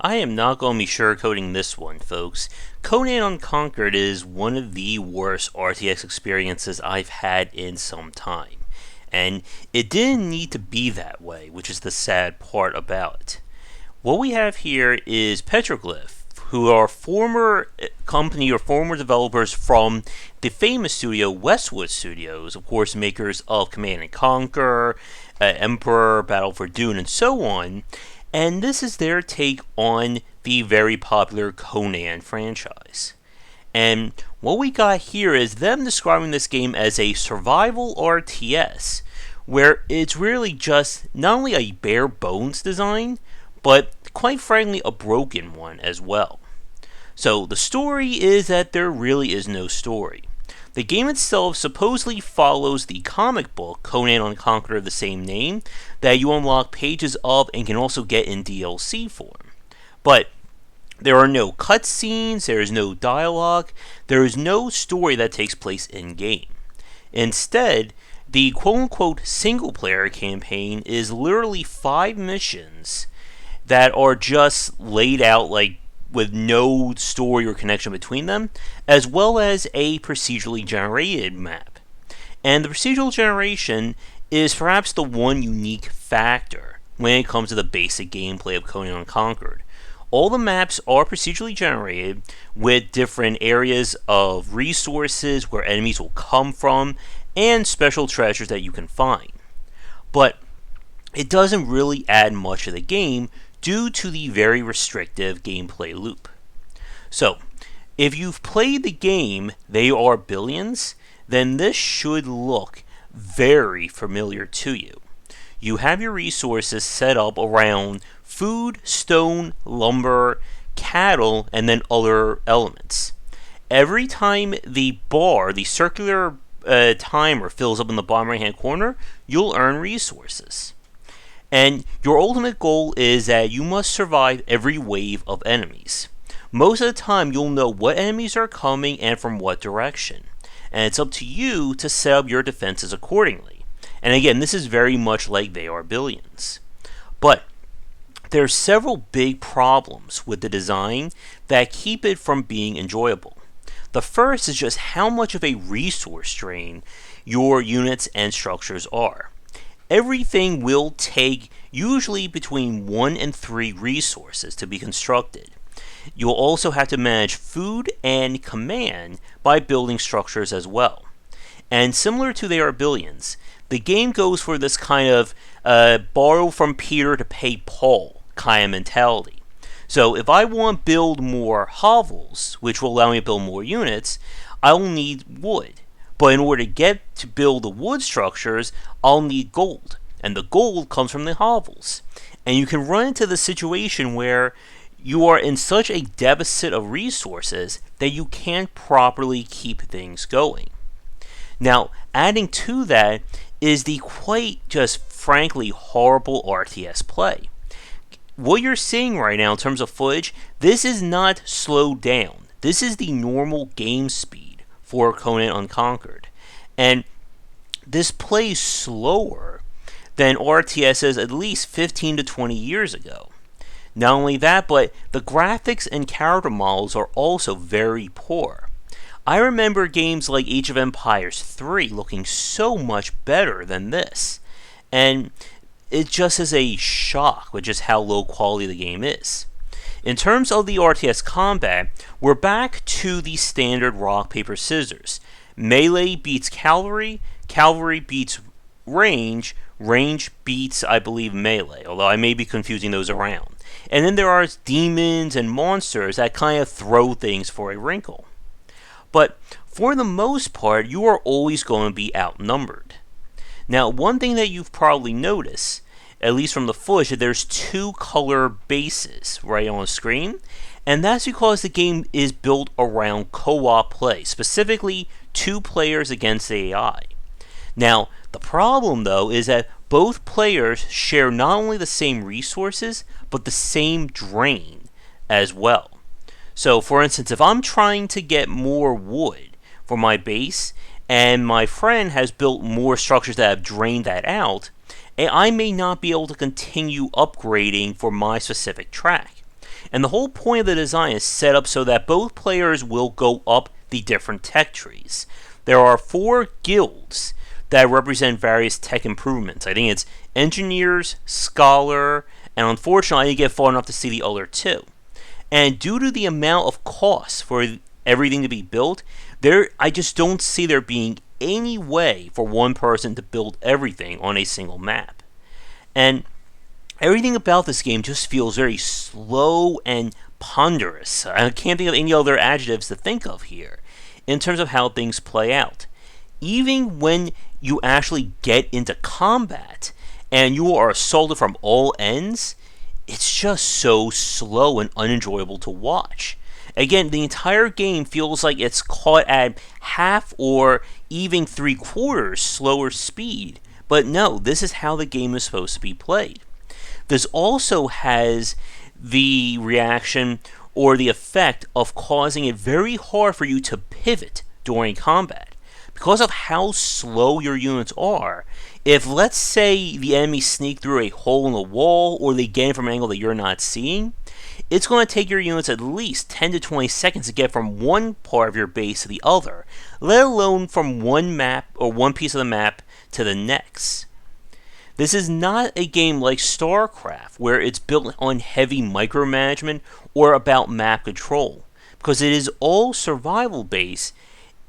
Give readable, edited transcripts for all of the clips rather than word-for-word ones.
I am not going to be sugarcoating this one, folks. Conan Unconquered is one of the worst RTX experiences I've had in some time. And it didn't need to be that way, which is the sad part about it. What we have here is Petroglyph, who are former company or former developers from the famous studio Westwood Studios, of course, makers of Command and Conquer, Emperor, Battle for Dune, and so on. And this is their take on the very popular Conan franchise. And what we got here is them describing this game as a survival RTS, where it's really just not only a bare bones design, but quite frankly a broken one as well. So the story is that there really is no story. The game itself supposedly follows the comic book Conan Unconquered of the same name that you unlock pages of and can also get in DLC form. But there are no cutscenes, there is no dialogue, there is no story that takes place in-game. Instead, the quote-unquote single-player campaign is literally 5 missions that are just laid out with no story or connection between them, as well as a procedurally generated map. And the procedural generation is perhaps the one unique factor when it comes to the basic gameplay of Conan Unconquered. All the maps are procedurally generated with different areas of resources where enemies will come from and special treasures that you can find. But it doesn't really add much to the game due to the very restrictive gameplay loop. So, if you've played the game They Are Billions, then this should look very familiar to you. You have your resources set up around food, stone, lumber, cattle, and then other elements. Every time the bar, the circular timer fills up in the bottom right hand corner, you'll earn resources. And your ultimate goal is that you must survive every wave of enemies. Most of the time, you'll know what enemies are coming and from what direction. And it's up to you to set up your defenses accordingly. And again, this is very much like They Are Billions. But there are several big problems with the design that keep it from being enjoyable. The first is just how much of a resource drain your units and structures are. Everything will take usually between 1 and 3 resources to be constructed. You'll also have to manage food and command by building structures as well. And similar to They Are Billions, the game goes for this kind of borrow from Peter to pay Paul kind of mentality. So if I want to build more hovels, which will allow me to build more units, I'll need wood. But in order to get to build the wood structures, I'll need gold. And the gold comes from the hovels. And you can run into the situation where you are in such a deficit of resources that you can't properly keep things going. Now, adding to that is the quite just frankly horrible RTS play. What you're seeing right now in terms of footage, this is not slowed down. This is the normal game speed for Conan Unconquered. And this plays slower than RTSs at least 15 to 20 years ago. Not only that, but the graphics and character models are also very poor. I remember games like Age of Empires 3 looking so much better than this. And it just is a shock with just how low quality the game is. In terms of the RTS combat, we're back to the standard rock, paper, scissors. Melee beats cavalry, cavalry beats range, range beats, I believe, melee, although I may be confusing those around. And then there are demons and monsters that kind of throw things for a wrinkle. But for the most part, you are always going to be outnumbered. Now, one thing that you've probably noticed, at least from the footage, that there's 2 color bases right on the screen, and that's because the game is built around co-op play, specifically 2 players against the AI. Now, the problem though is that both players share not only the same resources, but the same drain as well. So, for instance, if I'm trying to get more wood for my base, and my friend has built more structures that have drained that out, I may not be able to continue upgrading for my specific track. And the whole point of the design is set up so that both players will go up the different tech trees. There are 4 guilds that represent various tech improvements. I think it's engineers, scholar, and unfortunately I didn't get far enough to see the other 2. And due to the amount of cost for everything to be built, I just don't see there being any way for one person to build everything on a single map. And everything about this game just feels very slow and ponderous. I can't think of any other adjectives to think of here in terms of how things play out. Even when you actually get into combat and you are assaulted from all ends, it's just so slow and unenjoyable to watch. Again, the entire game feels like it's caught at half or even 3/4 slower speed. But no, this is how the game is supposed to be played. This also has the reaction or the effect of causing it very hard for you to pivot during combat. Because of how slow your units are, if let's say the enemy sneak through a hole in the wall or they get in from an angle that you're not seeing, it's going to take your units at least 10 to 20 seconds to get from one part of your base to the other, let alone from one map or one piece of the map to the next. This is not a game like StarCraft, where it's built on heavy micromanagement or about map control. Because it is all survival based,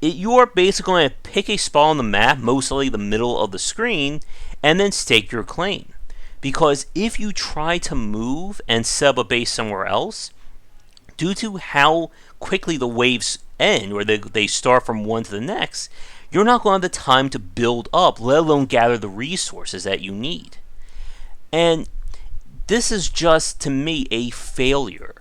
you are basically going to pick a spot on the map, mostly the middle of the screen, and then stake your claim. Because if you try to move and set up a base somewhere else, due to how quickly the waves end, or they start from one to the next, you're not going to have the time to build up, let alone gather the resources that you need. And this is just, to me, a failure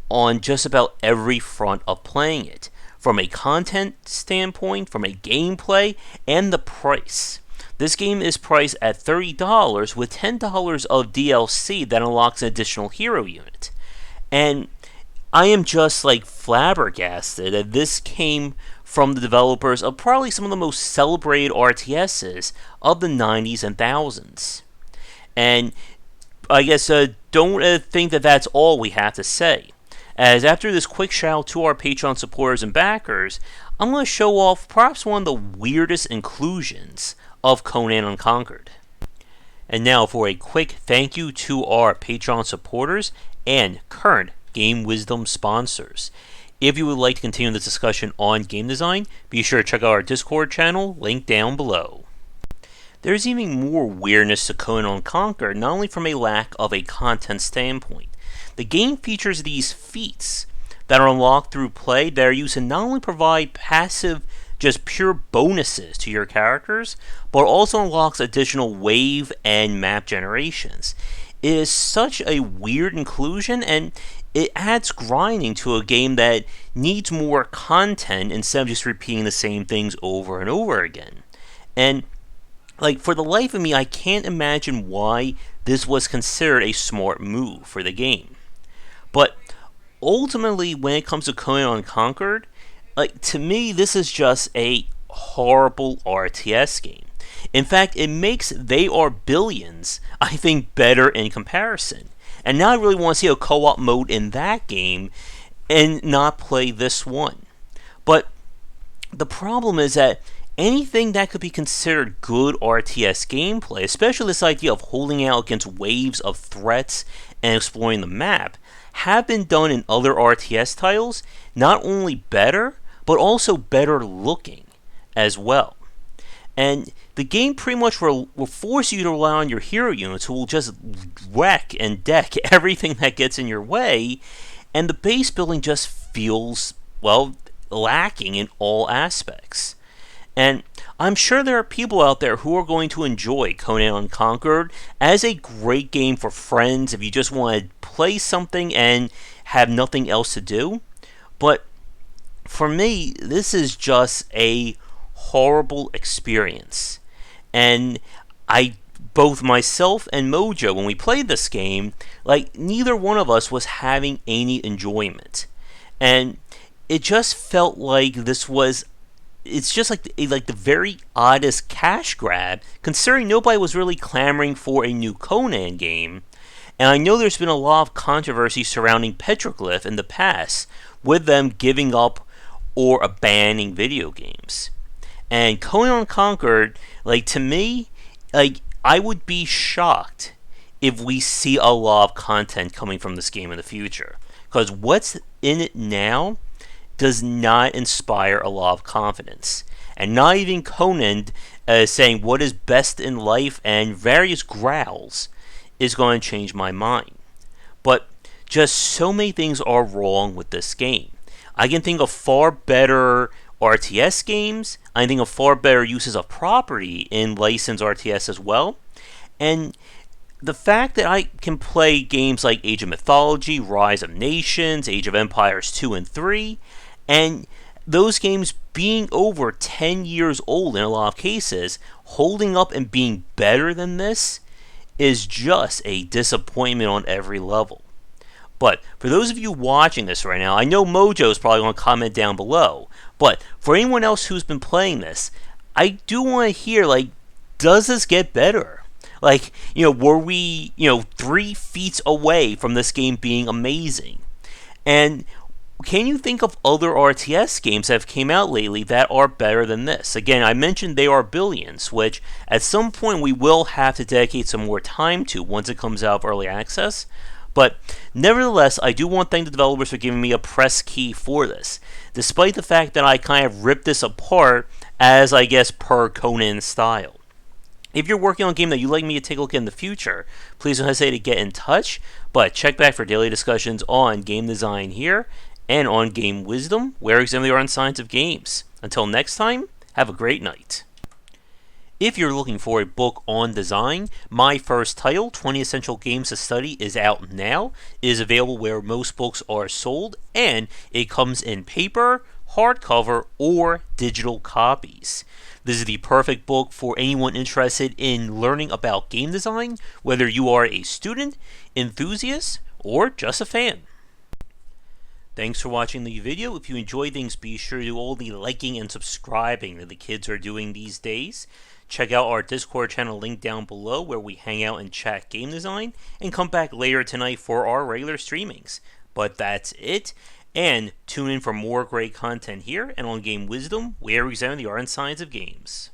on just about every front of playing it. From a content standpoint, from a gameplay, and the price. This game is priced at $30 with $10 of DLC that unlocks an additional hero unit. And I am just like flabbergasted that this came from the developers of probably some of the most celebrated RTSs of the 90s and 1000s. And I guess don't think that that's all we have to say. As after this quick shout out to our Patreon supporters and backers, I'm going to show off perhaps one of the weirdest inclusions of Conan Unconquered. And now for a quick thank you to our Patreon supporters and current Game Wisdom sponsors. If you would like to continue this discussion on game design, be sure to check out our Discord channel, linked down below. There's even more weirdness to Conan Unconquered, not only from a lack of a content standpoint. The game features these feats that are unlocked through play that are used to not only provide passive, just pure bonuses to your characters, but also unlocks additional wave and map generations. It is such a weird inclusion, and it adds grinding to a game that needs more content instead of just repeating the same things over and over again. And for the life of me, I can't imagine why this was considered a smart move for the game. But ultimately, when it comes to Conan Unconquered, to me, this is just a horrible RTS game. In fact, it makes They Are Billions, I think, better in comparison. And now I really want to see a co-op mode in that game and not play this one. But the problem is that anything that could be considered good RTS gameplay, especially this idea of holding out against waves of threats and exploring the map, have been done in other RTS titles, not only better, but also better looking as well. And the game pretty much will force you to rely on your hero units who will just wreck and deck everything that gets in your way, and the base building just feels, lacking in all aspects. And I'm sure there are people out there who are going to enjoy Conan Unconquered as a great game for friends if you just want to play something and have nothing else to do. But for me, this is just a horrible experience. And both myself and Mojo, when we played this game, neither one of us was having any enjoyment. And it just felt like it's just like the very oddest cash grab, considering nobody was really clamoring for a new Conan game. And I know there's been a lot of controversy surrounding Petroglyph in the past, with them giving up or abandoning video games. And Conan Unconquered, to me, I would be shocked if we see a lot of content coming from this game in the future. Because what's in it now does not inspire a lot of confidence. And not even Conan saying what is best in life and various growls is going to change my mind. But just so many things are wrong with this game. I can think of far better RTS games. I think of far better uses of property in licensed RTS as well. And the fact that I can play games like Age of Mythology, Rise of Nations, Age of Empires 2 and 3, and those games being over 10 years old in a lot of cases, holding up and being better than this is just a disappointment on every level. But for those of you watching this right now, I know Mojo is probably going to comment down below, but for anyone else who's been playing this, I do want to hear, does this get better? Were we, 3 feet away from this game being amazing? And can you think of other RTS games that have came out lately that are better than this? Again, I mentioned They Are Billions, which at some point we will have to dedicate some more time to once it comes out of early access. But nevertheless, I do want to thank the developers for giving me a press key for this, despite the fact that I kind of ripped this apart as, I guess, per Conan's style. If you're working on a game that you'd like me to take a look at in the future, please don't hesitate to get in touch, but check back for daily discussions on game design here, and on Game Wisdom, where we examine the art and science of games. Until next time, have a great night. If you're looking for a book on design, my first title, 20 Essential Games to Study, is out now. It is available where most books are sold, and it comes in paper, hardcover, or digital copies. This is the perfect book for anyone interested in learning about game design, whether you are a student, enthusiast, or just a fan. Thanks for watching the video. If you enjoyed things, be sure to do all the liking and subscribing that the kids are doing these days. Check out our Discord channel link down below where we hang out and chat game design, and come back later tonight for our regular streamings. But that's it, and tune in for more great content here and on Game Wisdom, where we examine the art and science of games.